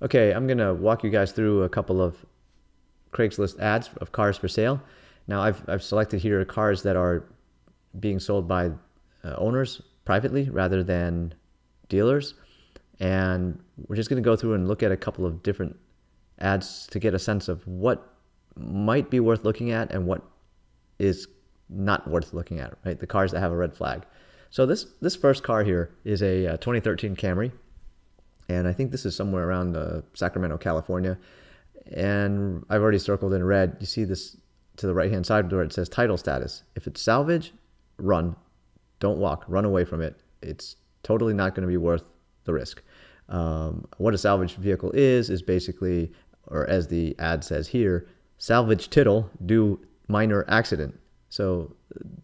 Okay, I'm gonna walk you guys through a couple of Craigslist ads of cars for sale. Now I've selected here cars that are being sold by owners privately rather than dealers. And we're just going to go through and look at a couple of different ads to get a sense of what might be worth looking at and what is not worth looking at, right? The cars that have a red flag. So this first car here is a 2013 Camry. And I think this is somewhere around Sacramento, California. And I've already circled in red. You see this to the right-hand side where it says title status. If it's salvage, run. Don't walk. Run away from it. It's totally not going to be worth the risk. What a salvage vehicle is basically, or as the ad says here, salvage tittle due minor accident. So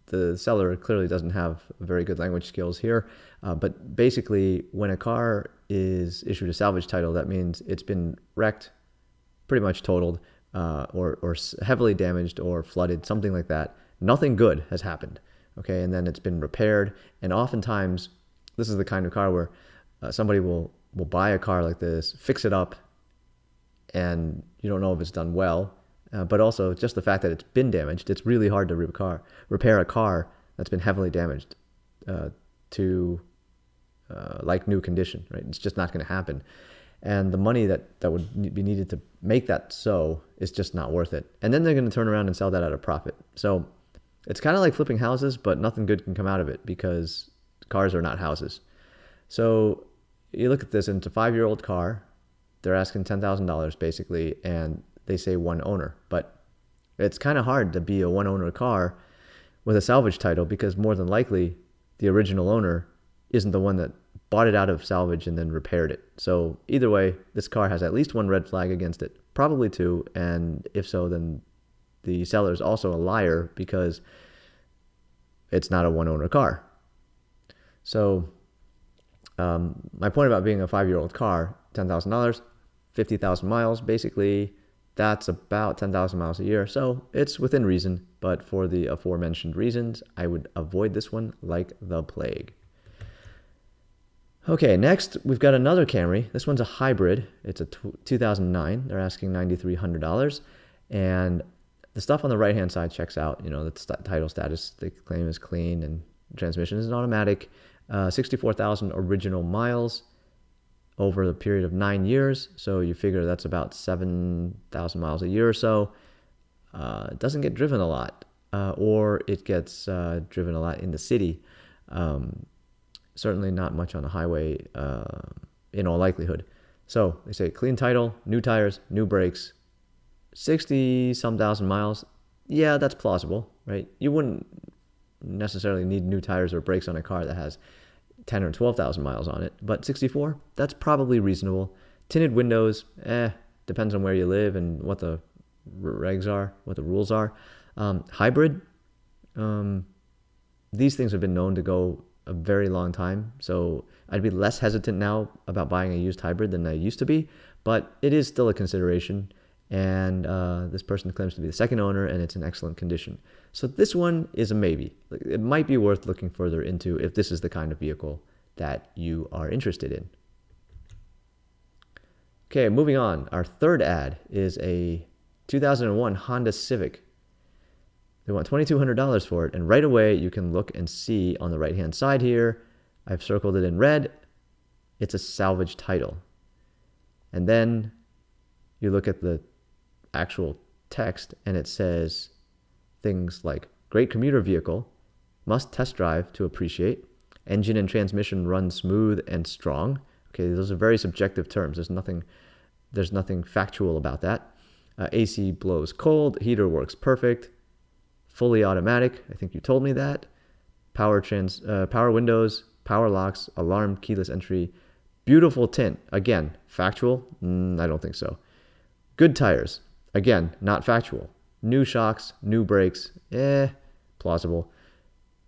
the seller clearly doesn't have very good language skills here. But basically, when a car is issued a salvage title, that means it's been wrecked, pretty much totaled, or heavily damaged or flooded, something like that. Nothing good has happened. Okay, and then it's been repaired. And oftentimes, this is the kind of car where somebody will buy a car like this, fix it up, and you don't know if it's done well. But also just the fact that it's been damaged. It's really hard to repair a car that's been heavily damaged to like new condition, right? It's just not going to happen. And the money that would be needed to make that so is just not worth it. And then they're going to turn around and sell that at a profit. So it's kind of like flipping houses, but nothing good can come out of it because cars are not houses. So you look at this, and it's a 5-year-old car. They're asking $10,000 basically, and they say one owner. But it's kind of hard to be a one-owner car with a salvage title because more than likely the original owner isn't the one that bought it out of salvage and then repaired it. So either way, this car has at least one red flag against it, probably two, and if so, then the seller is also a liar because it's not a one-owner car. So my point about being a 5-year-old car, $10,000, 50,000 miles, basically that's about 10,000 miles a year. So it's within reason, but for the aforementioned reasons, I would avoid this one like the plague. Okay, next we've got another Camry. This one's a hybrid. It's a 2009. They're asking $9,300. And the stuff on the right-hand side checks out. You know, the title status they claim is clean and transmission is an automatic. 64,000 original miles over the period of 9 years. So you figure that's about 7,000 miles a year or so. It doesn't get driven a lot, or it gets driven a lot in the city. Certainly not much on the highway in all likelihood. So they say clean title, new tires, new brakes, 60-some thousand miles. Yeah, that's plausible, right? You wouldn't necessarily need new tires or brakes on a car that has 10 or 12,000 miles on it, but 64, that's probably reasonable. Tinted windows, depends on where you live and what the regs are, what the rules are. Hybrid, these things have been known to go a very long time, so I'd be less hesitant now about buying a used hybrid than I used to be, but it is still a consideration. And this person claims to be the second owner, and it's in excellent condition. So this one is a maybe. It might be worth looking further into if this is the kind of vehicle that you are interested in. Okay, moving on. Our third ad is a 2001 Honda Civic. They want $2,200 for it, and right away you can look and see on the right-hand side here, I've circled it in red, it's a salvage title. And then you look at the actual text and it says things like great commuter vehicle, must test drive to appreciate, engine and transmission run smooth and strong. Okay, those are very subjective terms. There's nothing factual about that. AC blows cold, heater works perfect, fully automatic. I think you told me that. Power windows, power locks, alarm, keyless entry, beautiful tint. Again, factual? I don't think so. Good tires. Again, not factual. New shocks, new brakes. Plausible.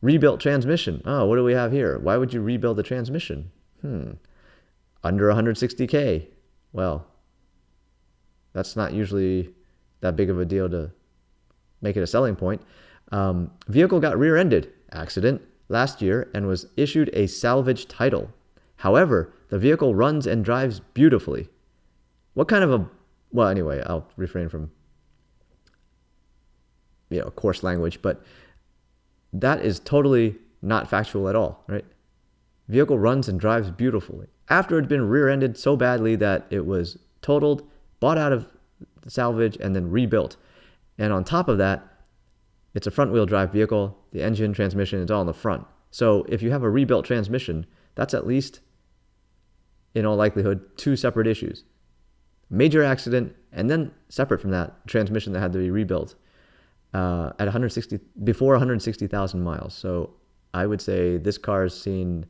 Rebuilt transmission. Oh, what do we have here? Why would you rebuild the transmission? Under 160K. Well, that's not usually that big of a deal to make it a selling point. Vehicle got rear-ended, accident, last year and was issued a salvage title. However, the vehicle runs and drives beautifully. what kind of a, well, anyway, I'll refrain from, coarse language, but that is totally not factual at all, right? Vehicle runs and drives beautifully after it had been rear-ended so badly that it was totaled, bought out of salvage, and then rebuilt. And on top of that, it's a front-wheel drive vehicle. The engine, transmission, is all in the front. So if you have a rebuilt transmission, that's at least, in all likelihood, two separate issues. Major accident, and then separate from that, transmission that had to be rebuilt before 160,000 miles. So I would say this car has seen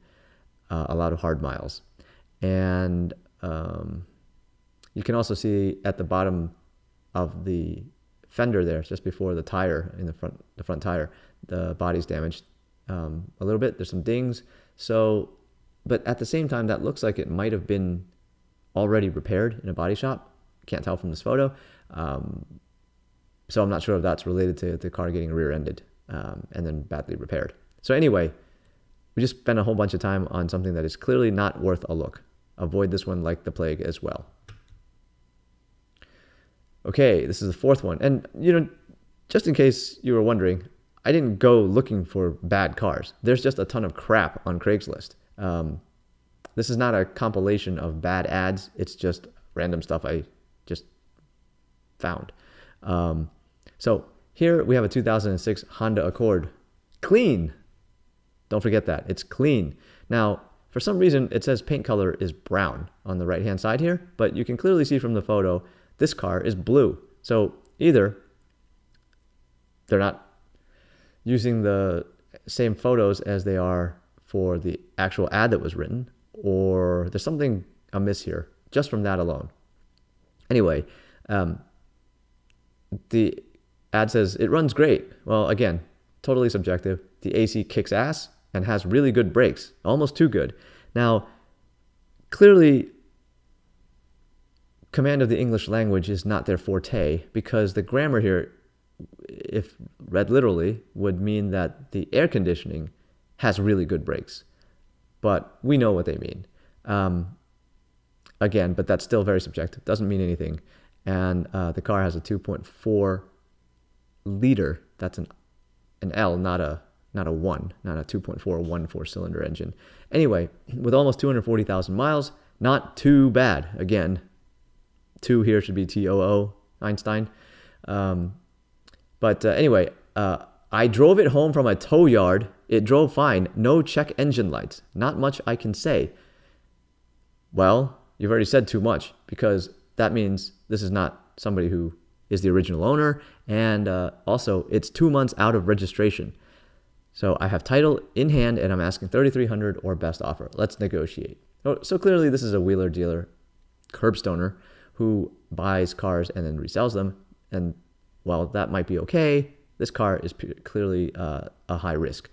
a lot of hard miles. And you can also see at the bottom of the fender there, just before the tire in the front tire, the body's damaged a little bit. There's some dings. So, but at the same time, that looks like it might have been already repaired in a body shop. Can't tell from this photo. So I'm not sure if that's related to the car getting rear-ended and then badly repaired. So anyway, we just spent a whole bunch of time on something that is clearly not worth a look. Avoid this one like the plague as well. Okay, this is the fourth one. And, just in case you were wondering, I didn't go looking for bad cars. There's just a ton of crap on Craigslist. This is not a compilation of bad ads. It's just random stuff I just found. So here we have a 2006 Honda Accord. Clean. Don't forget that. It's clean. Now, for some reason, it says paint color is brown on the right-hand side here, but you can clearly see from the photo, this car is blue. So either they're not using the same photos as they are for the actual ad that was written, or there's something amiss here, just from that alone. Anyway, the ad says, it runs great. Well, again, totally subjective. The AC kicks ass and has really good brakes, almost too good. Now, clearly, command of the English language is not their forte, because the grammar here, if read literally, would mean that the air conditioning has really good brakes. But we know what they mean. Again, but that's still very subjective. Doesn't mean anything. And the car has a 2.4 liter. That's an L, not a 1, not a 2.4 4-cylinder engine. Anyway, with almost 240,000 miles, not too bad. Again, 2 here should be TOO, Einstein. But anyway, I drove it home from a tow yard. It drove fine. No check engine lights. Not much I can say. Well, you've already said too much, because that means this is not somebody who is the original owner. And also, it's 2 months out of registration. So I have title in hand, and I'm asking $3,300 or best offer. Let's negotiate. So clearly, this is a wheeler dealer, curbstoner, who buys cars and then resells them. And while that might be okay, this car is clearly a high risk.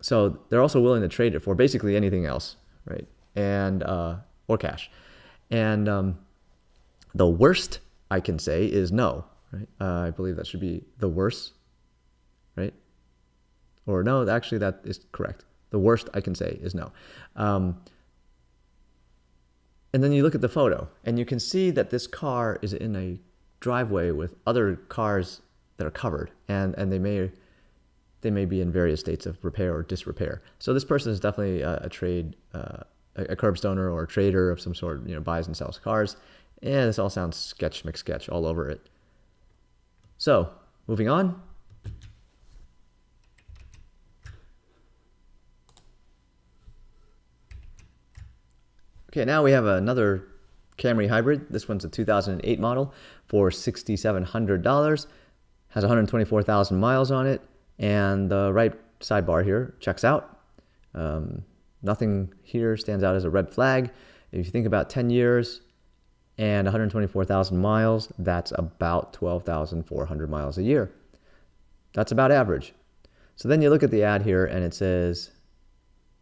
So they're also willing to trade it for basically anything else, right? And or cash. And the worst I can say is no, right? I believe that should be the worst, right? Or no, actually that is correct. The worst I can say is no. And then you look at the photo, and you can see that this car is in a driveway with other cars that are covered, and they may be in various states of repair or disrepair. So this person is definitely a curbstoner or a trader of some sort, buys and sells cars. And this all sounds sketch McSketch all over it. So, moving on. Okay, now we have another Camry hybrid. This one's a 2008 model for $6,700. Has 124,000 miles on it, and the right sidebar here checks out. Nothing here stands out as a red flag. If you think about 10 years and 124,000 miles, that's about 12,400 miles a year. That's about average. So then you look at the ad here, and it says,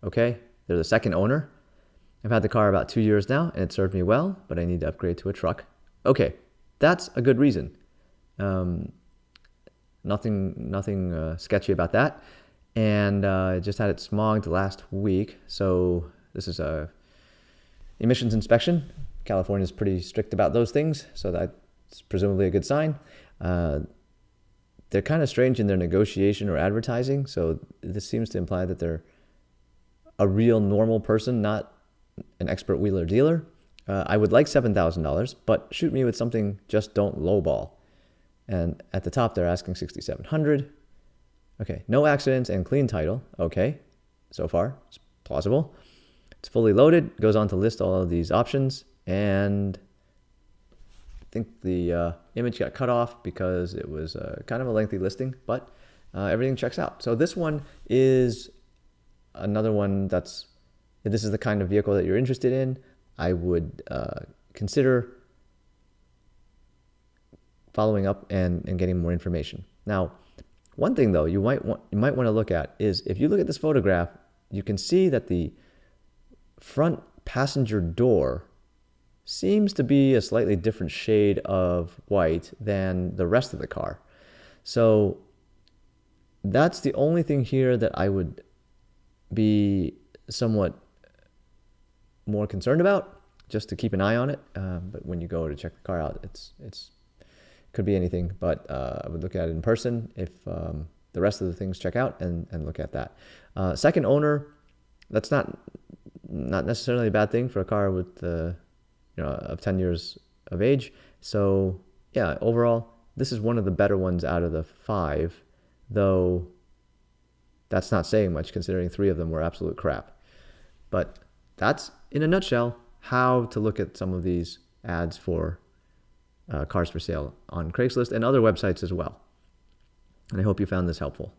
okay, they're the second owner. I've had the car about 2 years now, and it served me well, but I need to upgrade to a truck. Okay, that's a good reason. Nothing sketchy about that. And I just had it smogged last week, so this is a emissions inspection. California is pretty strict about those things, so that's presumably a good sign. They're kind of strange in their negotiation or advertising, so this seems to imply that they're a real normal person, not an expert wheeler dealer. I would like $7,000, but shoot me with something, just don't lowball. And at the top, they're asking $6,700. Okay, no accidents and clean title. Okay, so far, it's plausible. It's fully loaded, goes on to list all of these options, and I think the image got cut off because it was kind of a lengthy listing, but everything checks out. So this one is another one this is the kind of vehicle that you're interested in. I would consider following up and getting more information. Now, one thing though you might want to look at is, if you look at this photograph, you can see that the front passenger door seems to be a slightly different shade of white than the rest of the car. So that's the only thing here that I would be somewhat more concerned about, just to keep an eye on it. But when you go to check the car out, it's could be anything, but I would look at it in person if the rest of the things check out, and look at that. Second owner, that's not necessarily a bad thing for a car with of 10 years of age. So yeah, overall, this is one of the better ones out of the 5, though that's not saying much considering 3 of them were absolute crap. But that's, in a nutshell, how to look at some of these ads for cars for sale on Craigslist and other websites as well. And I hope you found this helpful.